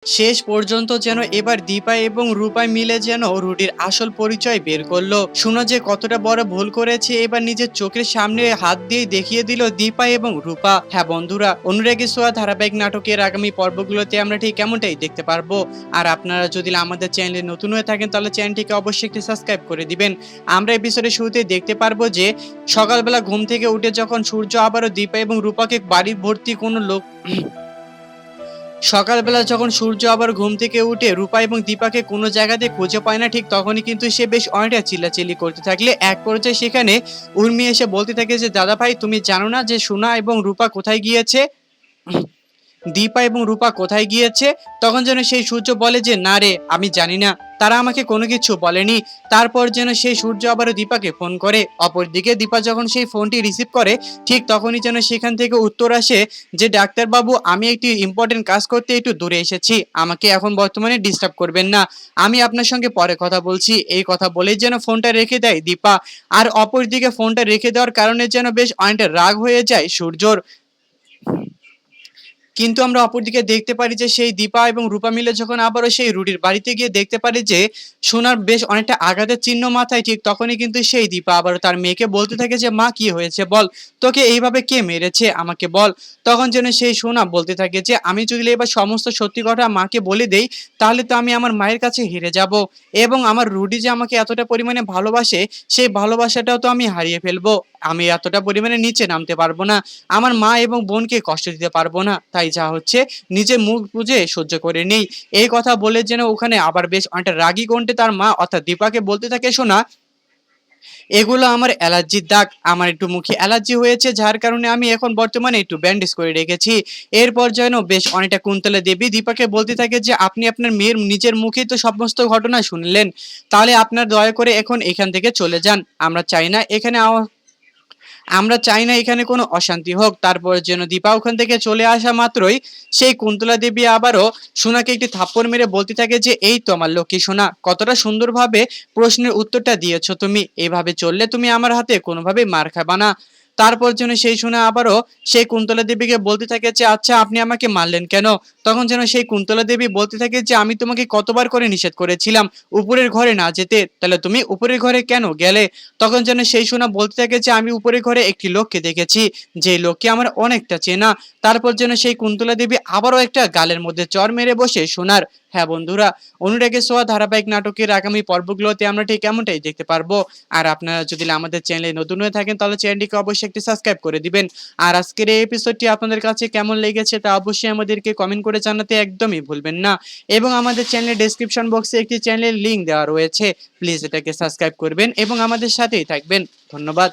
শেষ পর্যন্ত যেন এবার দীপা এবং রূপা মিলে যেন রুডির আসল পরিচয় বের করলো। শোনা যে কতটা বড় ভুল করেছে এবার নিজের চোখের সামনে হাত দিয়ে দেখিয়ে দিল দীপা এবং রূপা। হ্যাঁ বন্ধুরা, অনুরাগী ছোঁয়া ধারাবাহিক নাটকের আগামী পর্বগুলোতে আমরা ঠিক এমনটাই দেখতে পারবো। আর আপনারা যদি আমাদের চ্যানেলে নতুন হয়ে থাকেন তাহলে চ্যানেলটিকে অবশ্যই একটি সাবস্ক্রাইব করে দিবেন। আমরা এপিসোডের শুরুতে দেখতে পারবো যে সকালবেলা ঘুম থেকে উঠে যখন সূর্য আবারও দীপা এবং রূপাকে বাড়ি ভর্তি কোনো লোক সকালবেলা যখন সূর্য আবার ঘুম থেকে উঠে রূপা এবং দীপাকে কোনো জায়গাতে খুঁজে পায় না, ঠিক তখনই কিন্তু সে বেশ অনেকটা চিল্লাচিল্লি করতে থাকলে এক পর্যায়ে সেখানে উর্মি এসে বলতে থাকে যে দাদা ভাই, তুমি জানো না যে সোনা এবং রূপা কোথায় গিয়েছে? দীপা এবং রূপা কোথায় গিয়েছে? তখন যেন সেই সূর্য বলে যে না রে, আমি জানি না, তারা আমাকে কোনো কিছু বলেনি। তারপর যেন সেই সূর্য আবারও দীপাকে ফোন করে। অপরদিকে দীপা যখন সেই ফোনটি রিসিভ করে ঠিক তখনই যেন সেখান থেকে উত্তর আসে যে ডাক্তারবাবু, আমি একটি ইম্পর্টেন্ট কাজ করতে একটু দূরে এসেছি, আমাকে এখন বর্তমানে ডিস্টার্ব করবেন না, আমি আপনার সঙ্গে পরে কথা বলছি। এই কথা বলেই যেন ফোনটা রেখে দেয় দীপা। আর অপরদিকে ফোনটা রেখে দেওয়ার কারণে যেন বেশ অনেকটা রাগ হয়ে যায় সূর্যর। কিন্তু আমরা অপরদিকে দেখতে পারি যে সেই দীপা এবং রূপা মিলে যখন আবারও সেই রুডির বাড়িতে গিয়ে দেখতে পারি যে সোনার বেশ অনেকটা আঘাতের চিহ্ন মাথায়, ঠিক তখনই কিন্তু সেই দীপা আবারও তার মেয়েকে বলতে থাকে যে মা, কি হয়েছে বল, তোকে এইভাবে কে মেরেছে আমাকে বল। তখন যেন সেই সোনা বলতে থাকে যে আমি যদি এবার সমস্ত সত্যি কথা মাকে বলে দেই তাহলে তো আমি আমার মায়ের কাছে হেরে যাব, এবং আমার রুডি যে আমাকে এতটা পরিমাণে ভালোবাসে সেই ভালোবাসাটাও তো আমি হারিয়ে ফেলবো, আমি এতটা পরিমাণে নিচে নামতে পারবো না, আমার মা এবং বোনকে কষ্ট দিতে পারবো না, তাই যা হচ্ছে নিজে মুখ বুঝে সহ্য করে নেই। এই কথা বলে যেন ওখানে আবার বেশ অনেকটা রাগী কণ্ঠে তার মা অর্থাৎ দীপাকে বলতে থাকে শোনা, এগুলো আমার অ্যালার্জির দাগ, আমার একটু মুখে অ্যালার্জি হয়েছে যার কারণে আমি এখন বর্তমানে একটু ব্যান্ডেজ করে রেখেছি। এরপর যেন বেশ অনেকটা কুন্তলা দেবী দীপাকে বলতে থাকে যে আপনি আপনার মেয়ের নিজের মুখেই তো সমস্ত ঘটনা শুনলেন, তাহলে আপনার দয়া করে এখন এখান থেকে চলে যান, আমরা চাই না এখানে আমরা চাই না এখানে কোনো অশান্তি হোক। তারপর যেন দীপা ওখান থেকে চলে আসা মাত্রই সেই কুন্তলা দেবী আবারও সোনাকে একটি থাপ্পড় মেরে বলতে থাকে যে এই তো আমার লক্ষ্মী সোনা, কতটা সুন্দরভাবে প্রশ্নের উত্তরটা দিয়েছো তুমি, এইভাবে চললে তুমি আমার হাতে কোনোভাবেই মার খাবা না। তারপর যেন সেই সোনা আবারও সেই কুন্তলা দেবীকে বলতে থাকে যে আচ্ছা আপনি আমাকে মারলেন কেন? তখন যেন সেই কুন্তলা দেবী বলতে থাকে যে আমি তোমাকে কতবার করে নিষেধ করেছিলাম উপরের ঘরে না যেতে, তাহলে তুমি উপরের ঘরে কেন গেলে? তখন যেন সেই সোনা বলতে থাকে যে আমি উপরের ঘরে একটি লোককে দেখেছি, যে লোককে আমার অনেকটা চেনা। তারপর যেন সেই কুন্তলা দেবী আবারও একটা গালের মধ্যে চর মেরে বসে সোনার। হ্যাঁ বন্ধুরা, অনুরাগের ছোঁয়া ধারাবাহিক নাটকের আগামী পর্বগুলোতে আমরা ঠিক এমনটাই দেখতে পারবো। আর আপনারা যদি আমাদের চ্যানেলে নতুন হয়ে থাকেন তাহলে চ্যানেলটিকে অবশ্যই একটি সাবস্ক্রাইব করে দিবেন। আর আজকের এই এপিসোডটি আপনাদের কাছে কেমন লেগেছে তা অবশ্যই আমাদেরকে কমেন্ট করে জানাতে একদমই ভুলবেন না। এবং আমাদের চ্যানেলের ডেসক্রিপশন বক্সে একটি চ্যানেলের লিংক দেওয়া রয়েছে, প্লিজ এটাকে সাবস্ক্রাইব করবেন এবং আমাদের সাথেই থাকবেন। ধন্যবাদ।